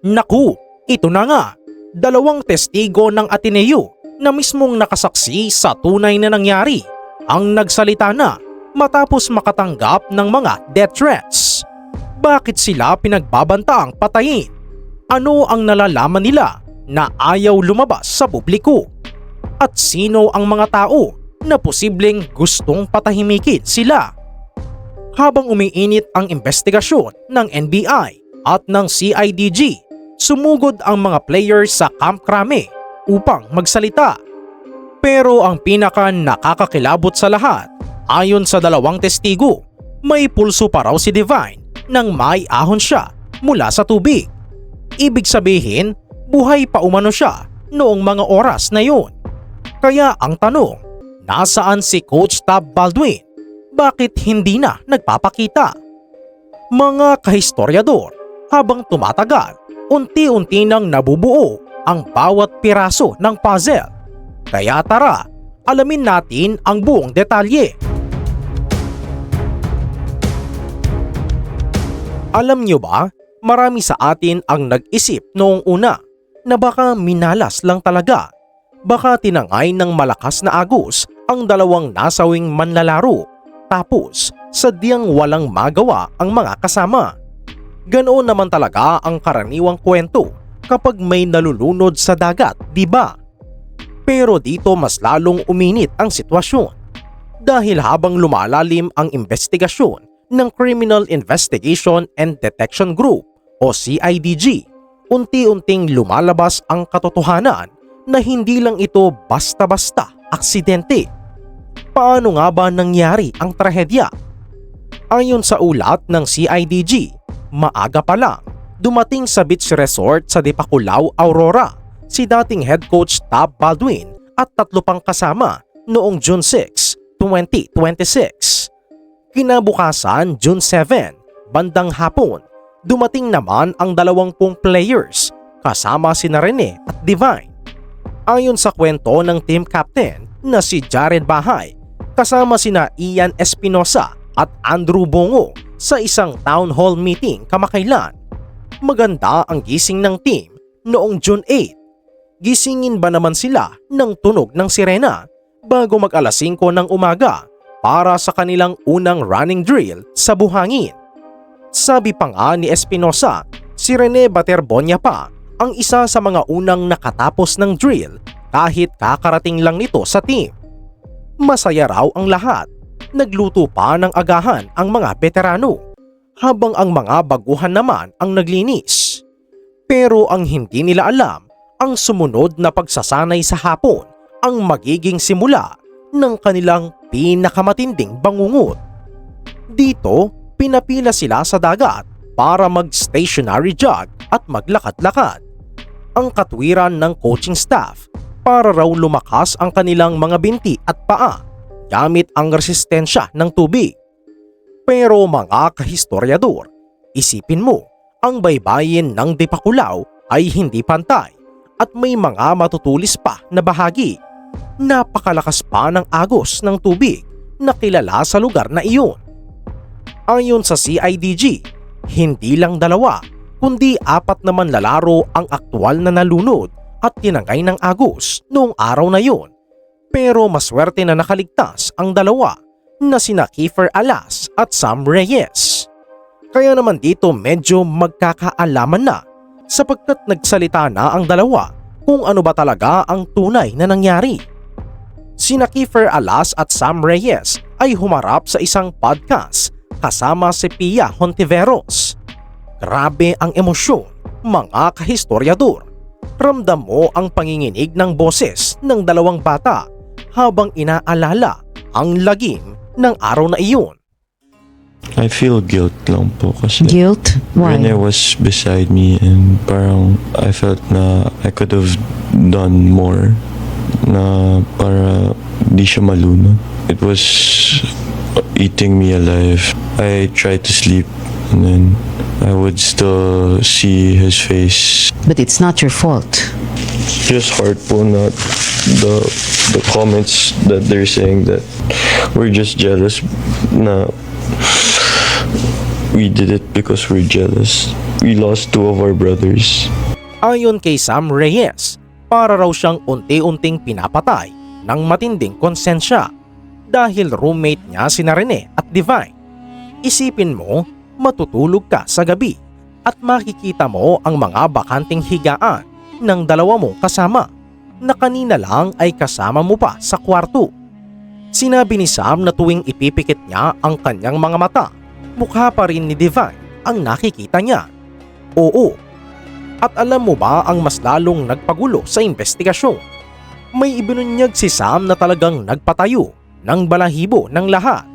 Naku, ito na nga. Dalawang testigo ng Ateneo na mismong nakasaksi sa tunay na nangyari ang nagsalita na matapos makatanggap ng mga death threats. Bakit sila pinagbabantaang patayin? Ano ang nalalaman nila na ayaw lumabas sa publiko? At sino ang mga tao na posibleng gustong patahimikin sila? Habang umiinit ang investigasyon ng NBI at ng CIDG, sumugod ang mga players sa Camp Crame upang magsalita. Pero ang pinaka nakakakilabot sa lahat, ayon sa dalawang testigo, may pulso pa raw si Divine nang may ahon siya mula sa tubig. Ibig sabihin, buhay pa umano siya noong mga oras na yun. Kaya ang tanong, nasaan si Coach Tab Baldwin? Bakit hindi na nagpapakita? Mga kahistoryador, habang tumatagal, unti-unti nang nabubuo ang bawat piraso ng puzzle. Kaya tara, alamin natin ang buong detalye. Alam nyo ba, marami sa atin ang nag-isip noong una na baka minalas lang talaga. Baka tinangay ng malakas na agos ang dalawang nasawing manlalaro, tapos sadyang walang magawa ang mga kasama. Ganoon naman talaga ang karaniwang kwento kapag may nalulunod sa dagat, di ba? Pero dito mas lalong uminit ang sitwasyon dahil habang lumalalim ang investigasyon ng Criminal Investigation and Detection Group o CIDG, unti-unting lumalabas ang katotohanan na hindi lang ito basta-basta aksidente. Paano nga ba nangyari ang trahedya? Ayon sa ulat ng CIDG, maaga pa lang dumating sa beach resort sa Dipaculao, Aurora si dating head coach Tab Baldwin at 3 pang kasama noong June 6, 2026. Kinabukasan, June 7, bandang hapon, dumating naman ang 20 players kasama sina Rene at Divine. Ayon sa kwento ng team captain na si Jared Bahay, kasama sina Ian Espinosa at Andrew Bongo sa isang town hall meeting kamakailan. Maganda ang gising ng team noong June 8. Gisingin ba naman sila ng tunog ng sirena bago mag-alas 5 ng umaga para sa kanilang unang running drill sa buhangin? Sabi pa nga ni Espinosa, si Rene Baterbonia pa ang isa sa mga unang nakatapos ng drill kahit kakarating lang nito sa team. Masaya raw ang lahat. Nagluto pa ng agahan ang mga veterano, habang ang mga baguhan naman ang naglinis. Pero ang hindi nila alam, ang sumunod na pagsasanay sa hapon ang magiging simula ng kanilang pinakamatinding bangungot. Dito, pinapila sila sa dagat para mag-stationary jog at maglakad-lakad. Ang katwiran ng coaching staff para raw lumakas ang kanilang mga binti at paa gamit ang resistensya ng tubig. Pero mga kahistoryador, isipin mo, ang baybayin ng Dipaculao ay hindi pantay at may mga matutulis pa na bahagi. Napakalakas pa ng agos ng tubig na kilala sa lugar na iyon. Ayon sa CIDG, hindi lang 2 kundi 4 na manlalaro ang aktwal na nalunod at tinangay ng agos noong araw na iyon. Pero maswerte na nakaligtas ang 2 na sina Kiefer Alas at Sam Reyes. Kaya naman dito medyo magkakaalaman na sapagkat nagsalita na ang 2 kung ano ba talaga ang tunay na nangyari. Sina Kiefer Alas at Sam Reyes ay humarap sa isang podcast kasama si Pia Hontiveros. Grabe ang emosyon, mga kahistoryador. Ramdam mo ang panginginig ng boses ng 2 bata habang inaalala ang lagim ng araw na iyon. I feel guilt lang po kasi Guilt? Why? Rene was beside me and parang I felt na I could have done more na para di siya malunod. It was eating me alive. I tried to sleep and then I would still see his face. But it's not your fault. Just hard po na the comments that they're saying that we're just jealous na we did it because we're jealous. we lost two of our brothers. Ayon kay Sam Reyes, para raw siyang unti-unting pinapatay ng matinding konsensya dahil roommate niya sina Rene at Divine. Isipin mo, matutulog ka sa gabi at makikita mo ang mga bakanting higaan ng dalawa mong kasama na kanina lang ay kasama mo pa sa kwarto. Sinabi ni Sam na tuwing ipipikit niya ang kanyang mga mata, mukha pa rin ni Divine ang nakikita niya. Oo. At alam mo ba ang mas lalong nagpagulo sa investigasyon? May ibinunyag si Sam na talagang nagpatayo ng balahibo ng lahat.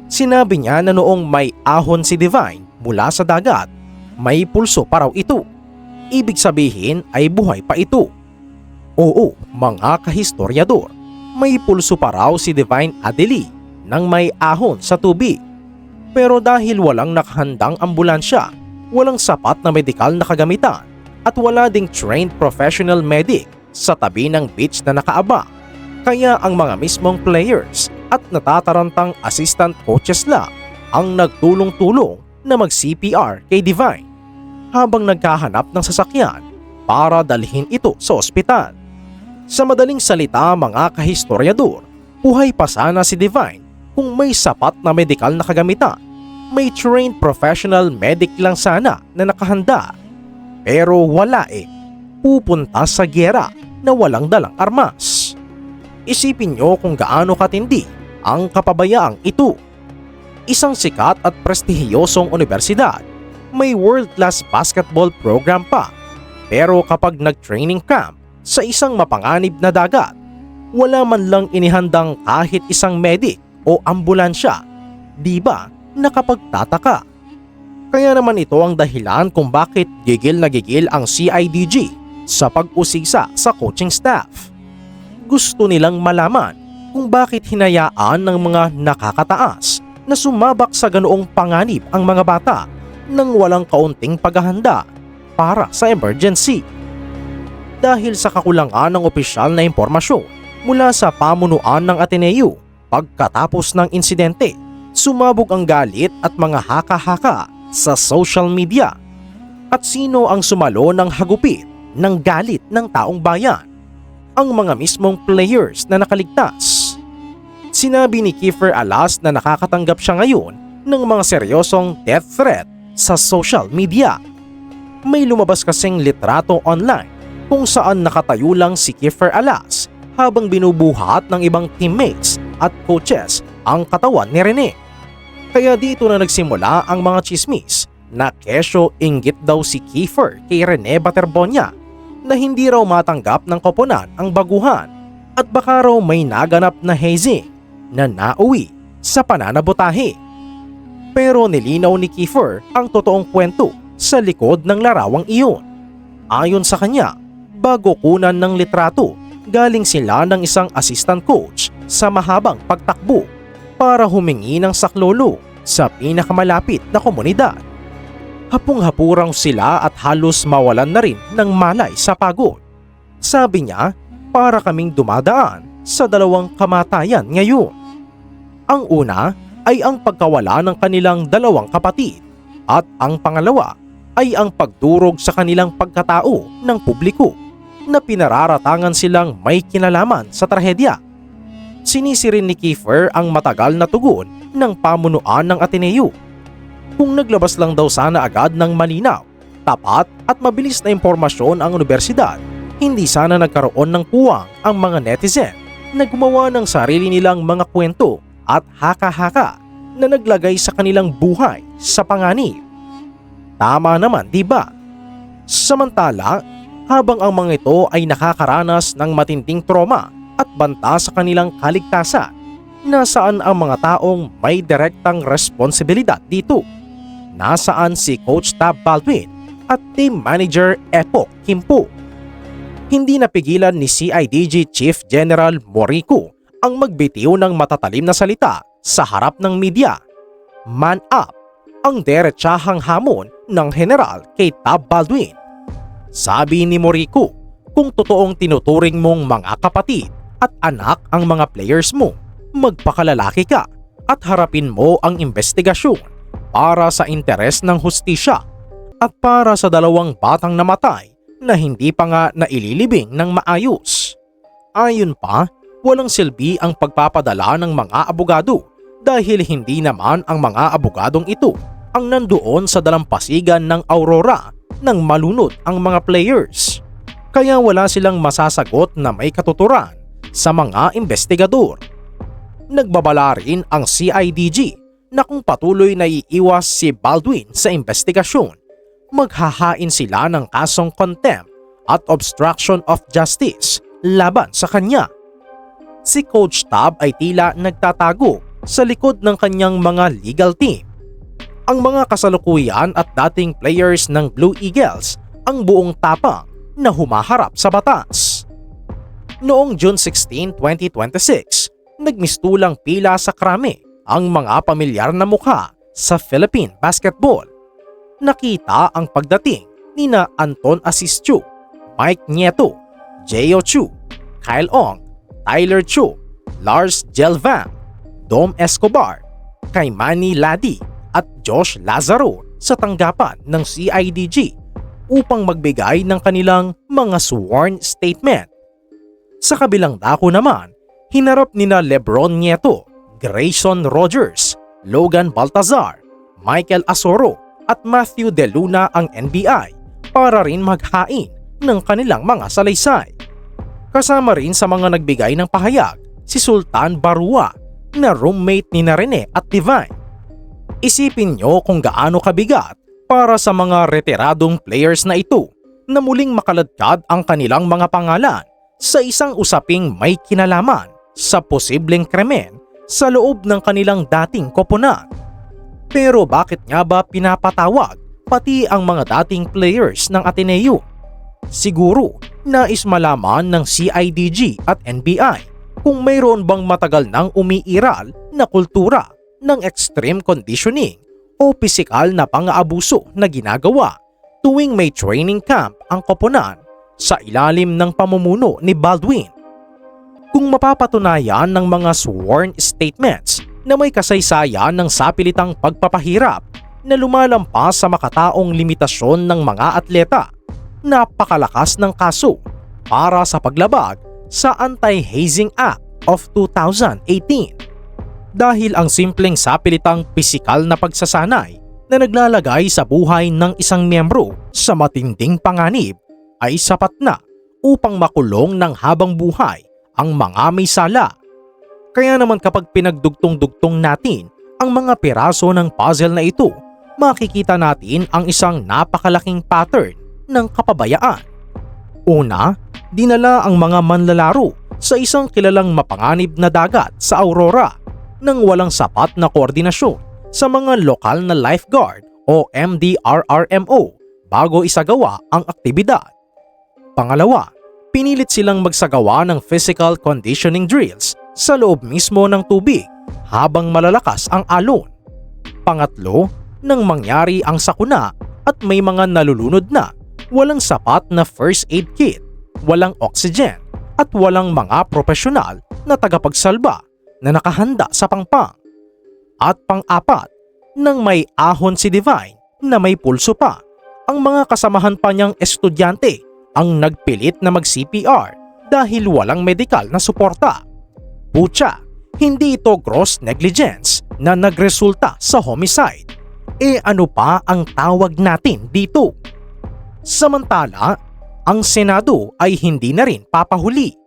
Sinabi niya na noong may ahon si Divine mula sa dagat, may pulso pa raw ito. Ibig sabihin ay buhay pa ito. Oo, mga kahistoryador, may pulso pa raw si Divine Adelie nang may ahon sa tubig. Pero dahil walang nakahandang ambulansya, walang sapat na medikal na kagamitan, at wala ding trained professional medic sa tabi ng beach na nakaaba, kaya ang mga mismong players at natatarantang assistant coaches lang ang nagtulong-tulong na mag-CPR kay Divine habang naghahanap ng sasakyan para dalhin ito sa ospital. Sa madaling salita, mga kahistoryador, buhay pa sana si Divine kung may sapat na medikal na kagamitan. May trained professional medic lang sana na nakahanda. Pero wala pupunta sa gyera na walang dalang armas. Isipin nyo kung gaano katindi ang kapabayaang ito. Isang sikat at prestihiyosong universidad, may world-class basketball program pa. Pero kapag nag-training camp sa isang mapanganib na dagat, wala man lang inihandang kahit isang medic o ambulansya. Di ba nakapagtataka? Kaya naman ito ang dahilan kung bakit gigil na gigil ang CIDG sa pag-usisa sa coaching staff. Gusto nilang malaman kung bakit hinayaan ng mga nakakataas na sumabak sa ganoong panganib ang mga bata nang walang kaunting paghahanda para sa emergency. Dahil sa kakulangan ng opisyal na impormasyon mula sa pamunuan ng Ateneo pagkatapos ng insidente, sumabog ang galit at mga haka-haka sa social media. At sino ang sumalo ng hagupit ng galit ng taong bayan? Ang mga mismong players na nakaligtas. Sinabi ni Kiefer Alas na nakakatanggap siya ngayon ng mga seryosong death threat sa social media. May lumabas kasing litrato online kung saan nakatayo lang si Kiefer Alas habang binubuhat ng ibang teammates at coaches ang katawan ni Rene. Kaya dito na nagsimula ang mga chismis na kesyo inggit daw si Kiefer kay Rene Baterbonia na hindi raw matanggap ng koponan ang baguhan at baka raw may naganap na hazing na nauwi sa pananabotahe. Pero nilinaw ni Kiefer ang totoong kwento sa likod ng larawang iyon. Ayon sa kanya, bago kunan ng litrato, galing sila ng isang assistant coach sa mahabang pagtakbo para humingi ng saklolo sa pinakamalapit na komunidad. Hapong-hapurang sila at halos mawalan na rin ng malay sa pagod. Sabi niya, para kaming dumadaan sa dalawang kamatayan ngayon. Ang una ay ang pagkawala ng kanilang dalawang kapatid at ang pangalawa ay ang pagdurog sa kanilang pagkatao ng publiko na pinararatangan silang may kinalaman sa trahedya. Sinisi rin ni Kiefer ang matagal na tugon ng pamunuan ng Ateneo. Kung naglabas lang daw sana agad ng malinaw, tapat at mabilis na impormasyon ang universidad, hindi sana nagkaroon ng puwang ang mga netizen na gumawa ng sarili nilang mga kwento at haka-haka na naglagay sa kanilang buhay sa panganib. Tama naman, di ba? Samantala, habang ang mga ito ay nakakaranas ng matinding trauma at banta sa kanilang kaligtasan, nasaan ang mga taong may direktang responsibilidad dito? Nasaan si Coach Tab Baldwin at Team Manager Epoch Kimpo? Hindi napigilan ni CIDG Chief General Morico ang magbitiw ng matatalim na salita sa harap ng media. Man up ang deretsahang hamon ng General kay Tab Baldwin. Sabi ni Morico, kung totoong tinuturing mong mga kapatid at anak ang mga players mo, magpakalalaki ka at harapin mo ang investigasyon para sa interes ng hustisya at para sa 2 batang namatay na hindi pa nga naililibing ng maayos. Ayon pa, walang silbi ang pagpapadala ng mga abogado dahil hindi naman ang mga abogadong ito ang nandoon sa dalampasigan ng Aurora nang malunod ang mga players. Kaya wala silang masasagot na may katuturan sa mga investigador. Nagbabala rin ang CIDG na kung patuloy na iiwas si Baldwin sa investigasyon, maghahain sila ng kasong contempt at obstruction of justice laban sa kanya. Si Coach Tab ay tila nagtatago sa likod ng kanyang mga legal team. Ang mga kasalukuyan at dating players ng Blue Eagles ang buong tapang na humaharap sa batas. Noong June 16, 2026, nagmistulang pila sa krame ang mga pamilyar na mukha sa Philippine basketball. Nakita ang pagdating nina Anton Asistiu, Mike Nieto, J.O. Chu, Kyle Ong, Tyler Chu, Lars Jelvam, Dom Escobar, kay Manny Ladi at Josh Lazaro sa tanggapan ng CIDG upang magbigay ng kanilang mga sworn statement. Sa kabilang dako naman, hinarap nina Lebron Nieto, Grayson Rogers, Logan Baltazar, Michael Asoro at Matthew De Luna ang NBI para rin maghain ng kanilang mga salaysay. Kasama rin sa mga nagbigay ng pahayag si Sultan Barua na roommate ni Rene at Divine. Isipin nyo kung gaano kabigat para sa mga retiradong players na ito na muling makaladkad ang kanilang mga pangalan sa isang usaping may kinalaman sa posibleng krimen sa loob ng kanilang dating koponan. Pero bakit nga ba pinapatawag pati ang mga dating players ng Ateneo? Siguro nais malaman ng CIDG at NBI kung mayroon bang matagal nang umiiral na kultura ng extreme conditioning o pisikal na pang-aabuso na ginagawa tuwing may training camp ang koponan sa ilalim ng pamumuno ni Baldwin. Kung mapapatunayan ng mga sworn statements na may kasaysayan ng sapilitang pagpapahirap na lumalampas sa makataong limitasyon ng mga atleta, napakalakas ng kaso para sa paglabag sa Anti-Hazing Act of 2018. Dahil ang simpleng sapilitang pisikal na pagsasanay na naglalagay sa buhay ng isang miyembro sa matinding panganib ay sapat na upang makulong ng habang buhay ang mga may sala. Kaya naman kapag pinagdugtong-dugtong natin ang mga piraso ng puzzle na ito, makikita natin ang isang napakalaking pattern ng kapabayaan. Una, dinala ang mga manlalaro sa isang kilalang mapanganib na dagat sa Aurora nang walang sapat na koordinasyon sa mga lokal na lifeguard o MDRRMO bago isagawa ang aktibidad. Pangalawa, pinilit silang magsagawa ng physical conditioning drills sa loob mismo ng tubig habang malalakas ang alon. Pangatlo, nang mangyari ang sakuna at may mga nalulunod na, walang sapat na first aid kit, walang oxygen at walang mga profesional na tagapagsalba na nakahanda sa pangpang. At pang-apat, nang may ahon si Divine na may pulso pa, ang mga kasamahan pa niyang estudyante ang nagpilit na mag-CPR dahil walang medikal na suporta. Putya, hindi ito gross negligence na nagresulta sa homicide. E ano pa ang tawag natin dito? Samantala, ang Senado ay hindi na rin papahuli.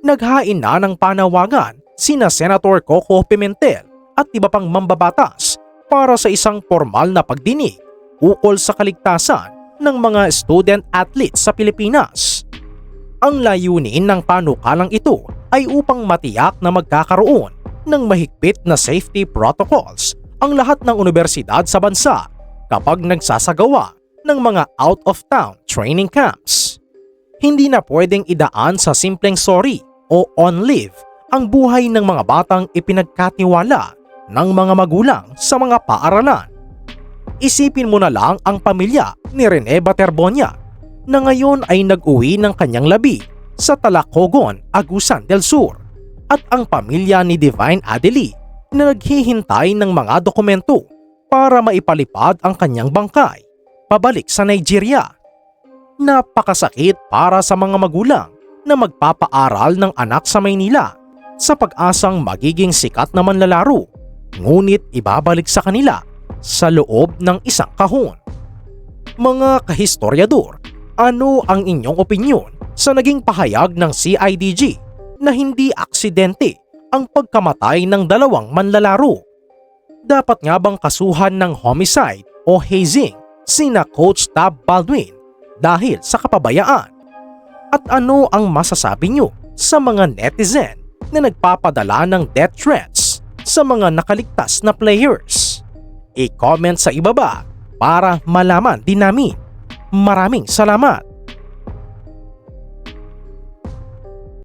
Naghain na ng panawagan sina Senator Coco Pimentel at iba pang mambabatas para sa isang formal na pagdinig ukol sa kaligtasan ng mga student athletes sa Pilipinas. Ang layunin ng panukalang ito ay upang matiyak na magkakaroon ng mahigpit na safety protocols ang lahat ng universidad sa bansa kapag nagsasagawa ng mga out-of-town training camps. Hindi na pwedeng idaan sa simpleng sorry o on leave ang buhay ng mga batang ipinagkatiwala ng mga magulang sa mga paaralan. Isipin mo na lang ang pamilya ni Rene Baterbonia na ngayon ay nag-uwi ng kanyang labi sa Talacogon, Agusan del Sur at ang pamilya ni Divine Adeli na naghihintay ng mga dokumento para maipalipad ang kanyang bangkay pabalik sa Nigeria. Napakasakit para sa mga magulang na magpapaaral ng anak sa Maynila sa pag-asang magiging sikat na manlalaro, ngunit ibabalik sa kanila sa loob ng isang kahon. Mga kahistoryador, ano ang inyong opinyon sa naging pahayag ng CIDG na hindi aksidente ang pagkamatay ng dalawang manlalaro? Dapat nga bang kasuhan ng homicide o hazing sina Coach Tab Baldwin dahil sa kapabayaan? At ano ang masasabi nyo sa mga netizen na nagpapadala ng death threats sa mga nakaligtas na players? I-comment sa ibaba para malaman din namin. Maraming salamat!